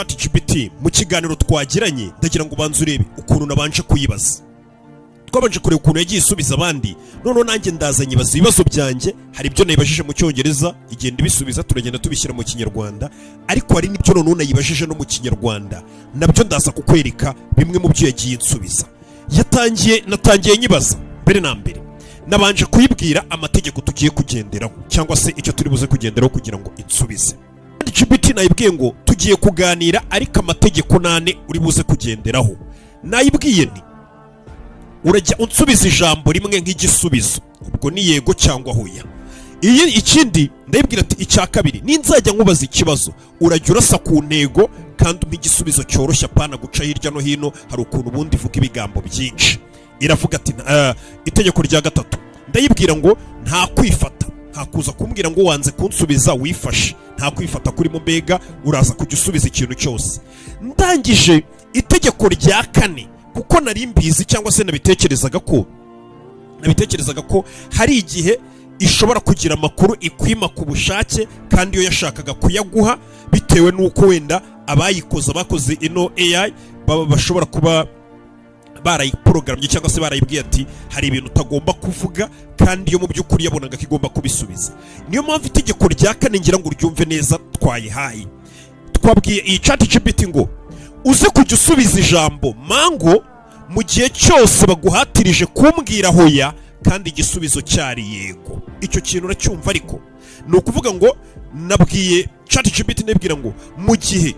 ChatGPT mu kiganiro twagiranye ndagira ngo banze urebe ukuntu nabanje kuyibaza. Twabanje kureba ukuntu yagiye isubiza abandi, none nanjye ndazanye baza ibibazo byanjye, hari ibyo nayibajije mu cyongereza igenda ibisubiza turagenda tubishyira mu kinyarwanda, ariko hari n'ibyo none nayibajije no mu kinyarwanda nabyo ndaza kukwereka bimwe mu byo yagiye insubiza. Natangiye nyibaza mbere na mbere nabanje kuyibwira amategeko tugiye kugenderaho cyangwa se icyo turi buze kugenderaho kugira ngo insubize. ChatGPT nayibwiye ngo tugiye kuganira ariko amategeko nane uri buze kugenderaho. Nayibwiye ni urajya unsubiza ijambo rimwe nk'igisubizo, ubwo ni yego cyangwa hoya. Ikindi ndayibwira ati icya kabiri ninzajya nkubaza ikibazo urajya urasa ku ntego kandi umpa igisubizo cyoroshye apana guca hirya no hino, hari ukuntu ubundi ivuga ibigambo byinshi. Iravuga ati itegeko rya gatatu ndayibwira ngo nta kwifata, nta kuza kumbwira ngo wanze kunsubiza wifashe, nta kwifata kurimo, mbega uraza kujya usubiza ikintu cyose. Ndangije itegeko rya kane kuko nari mbizi cyangwa se nabitekerezaga ko hari igihe ishobora kugira amakuru ikwima ku bushake kandi iyo yashakaga kuyaguha bitewe n'uko wenda bakoze ino AI bashobora kuba barayiprogramye cyangwa se barayibwiye ati hari ibintu utagomba kuvuga kandi iyo mu by'ukuri yabonaga ko igomba kubisubiza. Niyo mpamvu itegeko rya kane ngira ngo uryumve neza twayihaye. Twabwiye iyi ChatGPT ngo uze kujya usubiza ijambo mango mu gihe cyose baguhatirije kumbwira hoya kandi igisubizo cyari yego. Icyo kintu uracyumva, ariko ni ukuvuga ngo nabwiye ChatGPT nebwira ngo mu gihe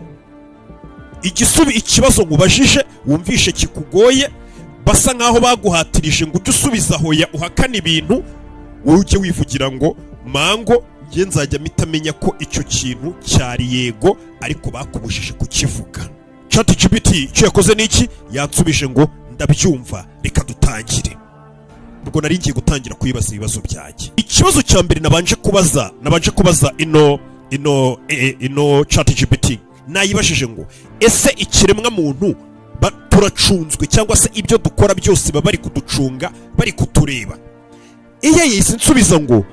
ikibazo ngubajije wumvishe kikugoye basa nkaho baguhatirije ngo ujye usubiza hoya uhakana ibintu, wowe ujye wivugira ngo mango nge nzajya mitamenya ko icyo kintu cyari yego ariko bakubujije kukivuga. ChatGPT icyo yakoze niki yansubije ngo ndabyumva reka dutangire. Ubwo nari ngiye gutangira kuyibaza ibibazo byanjye. Ikibazo cya mbere nabanje kubaza ino ChatGPT nayibashije ngo ese ikiremwa muntu turacunzwe cyangwa se ibyo dukora byose bari kuducunga bari kutureba. Yahise nsubiza ngo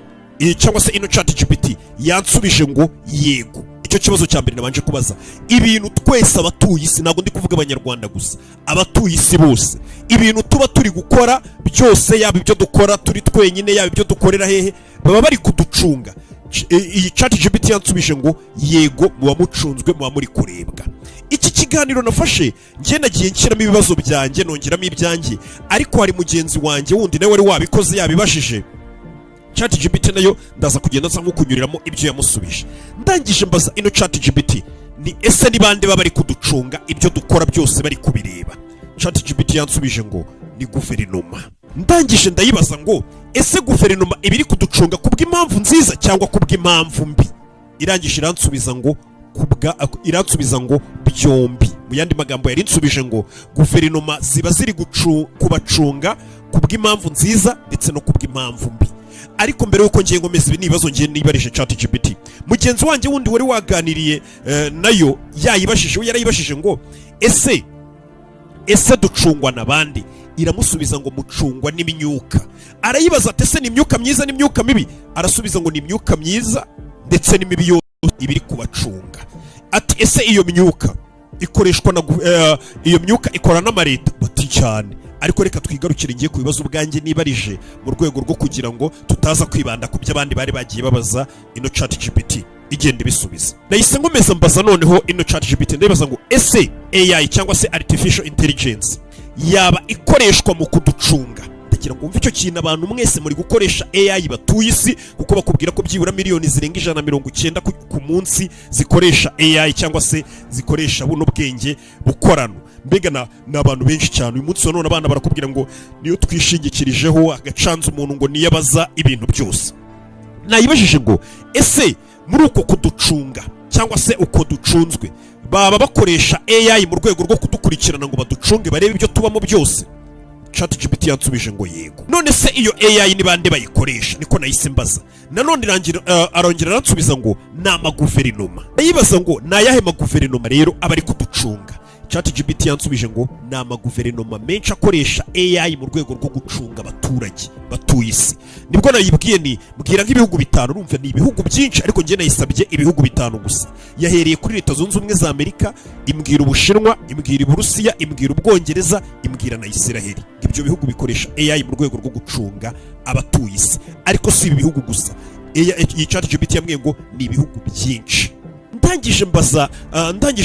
cyangwa se ino ChatGPT yansubije ngo yego. Icyo kibazo cya mbere nabanje kubaza ibintu twese abatuye isi, ntabwo ndi kuvuga abanyarwanda gusa, abatuye isi bose, ibintu tuba turi gukora byose, yaba ibyo dukora turi twenyine yaba ibyo dukorera hehe, baba bari kuducunga. Iyi ChatGPT yansubije ngo yego muba mucunzwe, muba muri kurebwa. Iki kiganiro nafashe njye nagiye nshyiramo ibibazo byanjye nongeramo ibyanjye, ariko hari mugenzi wanjye wundi nawe wari wabikoze yabibashije. ChatGPT nayo ndaza kugenda nsa nkukunyuriramo ibyo yamusubije. Ndangije mbaza ino ChatGPT ni ese ni bande baba bari kuducunga ibyo dukora byose bari kubireba. ChatGPT yansubije ngo ni guverinoma. Ndangije ndayibaza ngo ese guverinoma ibiri kuducunga kubw'impamvu nziza cyangwa kubw'impamvu mbi. Irangije iransubiza ngo byombi. Mu yandi magambo yari insubije ngo guverinoma ziba ziri kubacunga kubw'impamvu nziza ndetse no kubw'impamvu mbi. Ariko mbere yuko ngiye ngomeza ibi nibazo ngiye nibarije ChatGPT, mugenzi wanjye wundi wari waganiriye nayo yarayibashije ngo ese ducungwa nabandi. Iramusubiza ngo mucungwa n'imyuka. Arayibaza ati ese ni imyuka myiza n'imyuka mibi? Arasubiza ngo ni imyuka myiza ndetse n'imibi yose ibiri kubacunga. Ati ese iyo myuka ikoreshwa iyo myuka ikora n'amareta? Bati cyane. Ariko reka twigarukire ngiye ku bibazo ubwanjye nibarije mu rwego rwo kugira ngo tutaza kwibanda ku by'abandi bari bagiye babaza ino ChatGPT igenda ibisubiza. Nahise ngomeza mbaza noneho ino ChatGPT ndayibaza ngo ese AI cyangwa se artificial intelligence yaba ikoreshwa mu kuducunga? Ndagira ngo umve icyo kintu abantu mwese muri gukoresha AI batuye isi, kuko bakubwira ko byibura miliyoni zirenga 190 ku munsi zikoresha AI cyangwa se zikoresha buno bwenge bukorano. Mbega na abantu benshi cyane uyu munsi none abana barakubwira ngo niyo twishingikirijeho agacanza umuntu ngo niyabaza ibintu byose. Nayibajije ngo ese muri uko kuducunga cyangwa se uko ducunzwe baba bakoresha AI mu rwego rwo kudukurikirana ngo baducunge barebe ibyo tubamo byose? ChatGPT yansubije ngo yego. None se iyo AI ni bande bayikoresha? Niko nahise mbaza. Nanone arongera aransubiza ngo ni amaguverinoma. Ndayibaza ngo ni ayahe maguverinoma rero aba ari kuducunga? ChatGPT yansubije ngo ni amaguverinoma menshi akoresha AI mu rwego rwo gucunga abaturage batuye isi. Nibwo nayibwiye ni mbwira nk'ibihugu bitanu, urumva ni ibihugu byinshi ariko njye nayisabye ibihugu bitanu gusa. Yahereye kuri Leta Zunze Ubumwe za Amerika, imbwira Ubushinwa, imbwira Uburusiya, imbwira Ubwongereza, imbwira na Isiraheli. Ibyo bihugu bikoresha AI mu rwego rwo gucunga abatuye isi. Ariko si ibi bihugu gusa. Iyi ChatGPT yambwiye ngo ni ibihugu byinshi. Ndangije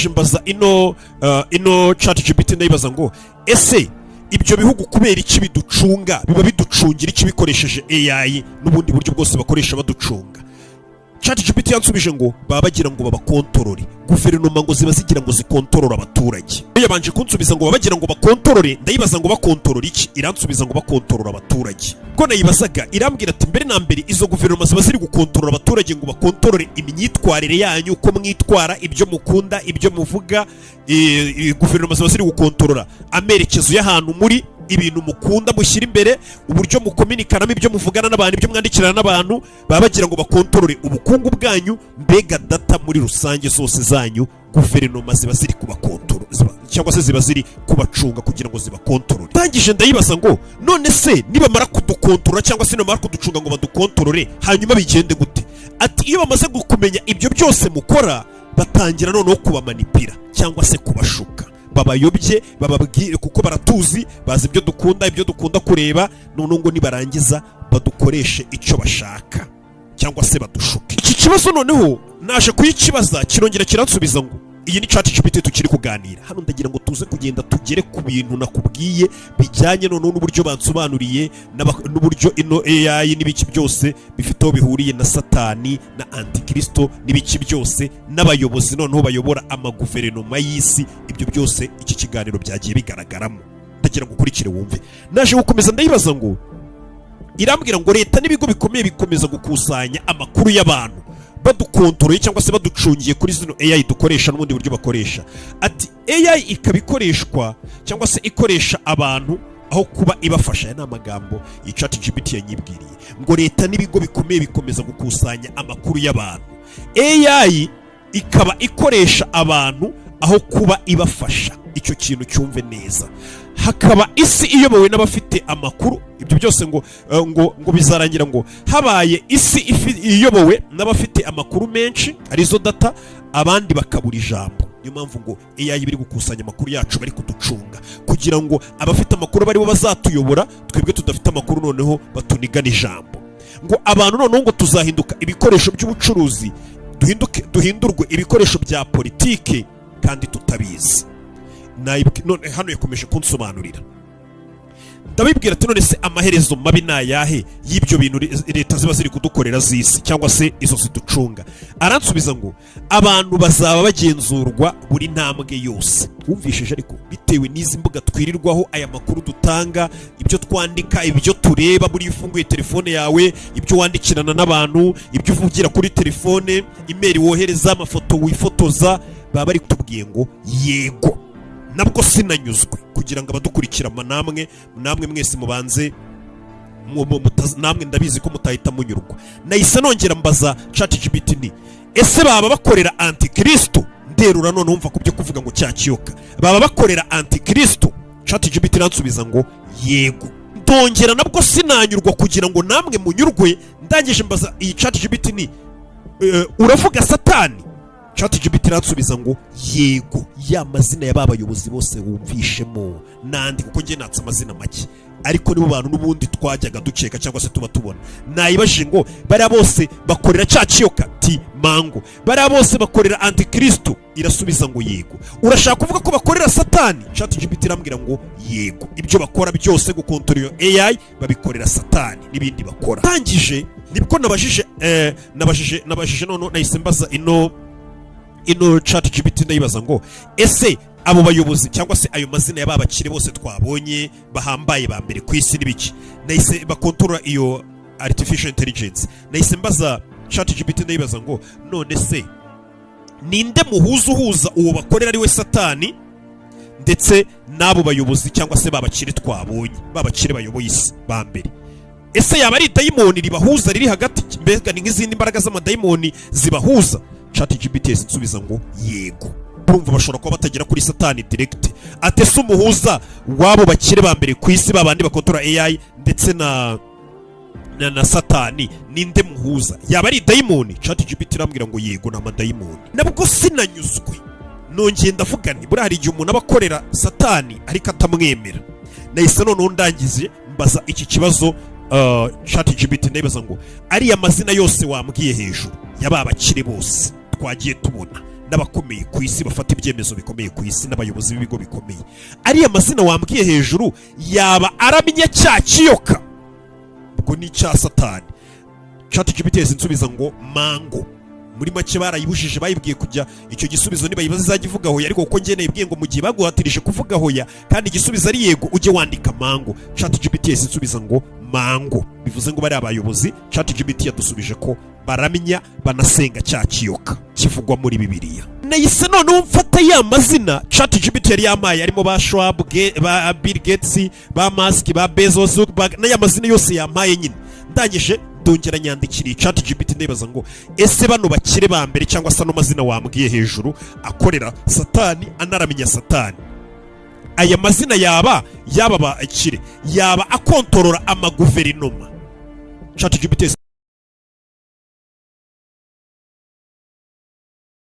mbaza ino ChatGPT ndayibaza ngo ese ibyo bihugu kubera iki biducunga, biba biducungira iki bikoresheje AI n'ubundi buryo bwose bakoresha baducunga? ChatGPT yansubije ngo baba bagira ngo babakontorore, guverinoma ngo ziba zigira ngo zikontorore abaturage. Yabanje kunsubiza ngo baba bagira ngo bakontorore, ndayibaza ngo bakontorore iki, iransubiza ngo bakontorore abaturage. Ko nayibazaga irambwira ati mbere na mbere izo guverinoma ziba ziri gukontorora abaturage ngo bakontorore imyitwarire yanyu, uko mwitwara, ibyo mukunda, ibyo muvuga. Guverinoma ziba ziri gukontorora amerekezo y'ahantu muri, ibintu mukunda mushyira imbere, uburyo mukominikanamo, ibyo muvugana n'abantu, ibyo mwandikirana n'abantu. Baba bagira ngo bakontorore ubukungu bwanyu, mbega data muri rusange zose zanyu. Guverinoma ziba ziri kubakontorora cyangwa se ziba ziri kubacunga kugira ngo zibakontorore. Ndangije ndayibaza ngo none se nibamara kudukontorora cyangwa se nibamara kuducunga ngo badukontorore hanyuma bigende gute? Ati iyo bamaze kumenya ibyo byose mukora, batangira noneho kubamanipira cyangwa se kubashuka, babayobye, bababwire kuko baratuzi, bazi ibyo dukunda kureba, none ngo nibarangiza badukoreshe icyo bashaka cyangwa se badushuke. Iki kibazo noneho naje kuyikibaza, kirongera kiransubiza ngo iyi ni ChatGPT tukiri kuganira hano. Ndagira ngo tuze kugenda tugere ku bintu nakubwiye bijyanye noneho n'uburyo bansobanuriye n'uburyo ino AI n'ibiki byose bifiteho bihuriye na Satani na Antikristo n'ibiki byose n'abayobozi noneho bayobora amaguverinoma y'isi. Ibyo byose iki kiganiro byagiye bigaragaramo. Ndagira ngo ukurikire wumve. Naje gukomeza ndayibaza ngo irambwira ngo leta n'ibigo bikomeye bikomeza gukusanya amakuru y'abantu badukontoreye cyangwa se baducungiye kuri zino AI dukoresha n'ubundi buryo bakoresha. Ati AI ikabikoreshwa cyangwa se ikoresha abantu aho kuba ibafasha. Aya ni amagambo iyi ChatGPT yanyibwiriye ngo leta n'ibigo bikomeye bikomeza gukusanya amakuru y'abantu, AI ikaba ikoresha abantu aho kuba ibafasha. Icyo kintu cyumve neza. Hakaba isi iyobowe n'abafite amakuru. Ibyo byose ngo bizarangira ngo habaye isi iyobowe n'abafite amakuru menshi, arizo data, abandi bakabura ijambo. Niyo mpamvu ngo AI biri gukusanya amakuru yacu, bari kuducunga kugira ngo abafite amakuru bari bo bazatuyobora, twebwe tudafite amakuru noneho batunigana ijambo. Ngo abantu noneho ngo tuzahinduka ibikoresho by'ubucuruzi, duhindurwe ibikoresho bya politike kandi tutabizi. None hano yakomeje kunsobanurira. Ndabibwira ati none se amaherezo mabi nayahe y'ibyo bintu leta ziba ziri kudukorera z'isi cyangwa se izo ziducunga? Aransubiza ngo abantu bazaba bagenzurwa buri ntambwe yose. Wumvishije ariko bitewe n'izi mbuga twirirwaho, aya makuru dutanga, ibyo twandika, ibyo tureba, buri ifunguye telefone yawe, ibyo wandikirana n'abantu, ibyo uvugira kuri telefone, email wohereza, amafoto wifotoza, baba bari kutubwiye ngo yego. Nabwo sinanyuzwe kugira ngo abadukurikira namwe mwese mubanze namwe ndabizi ko mutahita munyurwa. Nahise nongera mbaza ChatGPT ni ese baba bakorera Antikristo? Nderura none umva kubyo kuvuga ngo cyakiyoka, baba bakorera Antikristo? ChatGPT ransubiza ngo yego. Ndongera nabwo sinanyurwa kugira ngo namwe munyurwe. Ndangije mbaza iyi ChatGPT ni uravuga Satani? ChatGPT ransubiza ngo yego. Ya mazina ya babayobozi bose wumvishemo nandi, kuko nge natse amazina make, ariko nibo bantu n'ubundi twajyaga duceka cyangwa se tuba tubona. Nayibajije ngo bariya bose bakorera cyakiyoka? Ti mango. Bariya bose bakorera Antikristo? Irasubiza ngo yego. Urashaka kuvuga ko bakorera Satani? ChatGPT irambwira ngo yego. Ibyo bakora byose gukontorora AI babikorera Satani n'ibindi bakora. Tangije nibwo nabajije none nahise mbaza ino ChatGPT ndayibaza ngo ese abo bayobozi cyangwa se ayo mazina ya babakire bose twabonye bahambaye ba mbere ku isi n'ibiki, nahise bakontorora iyo artificial intelligence. Nahise mbaza ChatGPT ndayibaza ngo none se ninde muhuza uwo bakorera ari we Satani ndetse n'abo bayobozi cyangwa se babakire twabonye, babakire bayoboye isi ba mbere? Ese yaba ari dayimoni ribahuza riri hagati, mbega ni nk'izindi mbaraga z'amadayimoni zibahuza? ChatGPT nsubiza ngo yego. urumva bashobora kuba batagera kuri satani direct. Atese umuhuza wabo bakire ba mbere ku isi babandi bakontora AI ndetse na satani ninde muhuza? Yaba ari dayimoni? ChatGPT irambwira ngo yego na madayimoni. Nabwo sinanyuzwe, nongeye ndavuga nti buri hari igihe umuntu abakorera satani ariko atamwemera. Nahise noneho ndangije mbaza iki kibazo ChatGPT, ndayibaza ngo ariya mazina yose wambwiye hejuru yaba bakire bose twagiye tubona n'abakomeye ku isi bafata ibyemezo bikomeye ku isi n'abayobozi b'ibigo bikomeye, ariya mazina wambwiye hejuru yaba aramenya cya kiyoka ubwo ni cya satani? ChatGPT insubiza ngo mango. Muri make barayibujije, bayibwiye kujya icyo gisubizo nibayibaza izajya ivuga hoya, ariko kuko njye nayibwiye ngo mu gihe baguhatirije kuvuga hoya kandi igisubizo ari yego ujye wandika mango. ChatGPT insubiza ngo mango, bivuze ngo bari abayobozi. ChatGPT yadusubije ko baramenya banasenga cya kiyoka kivugwa muri Bibiliya. Nahise noneho mfata ya mazina ChatGPT yari yamaye, arimo ba Schwab, ba Bill Gates, ba Musk, ba Bezos, n'aya mazina yose yamaye nyine. Ndangije ndongera nyandikiriye ChatGPT ndibaza ngo ese bano bakire ba mbere cyangwa se no mazina wambwiye hejuru akorera satani anaramenya satani, aya mazina yaba bakire, yaba akontorora amaguverinoma? ChatGPT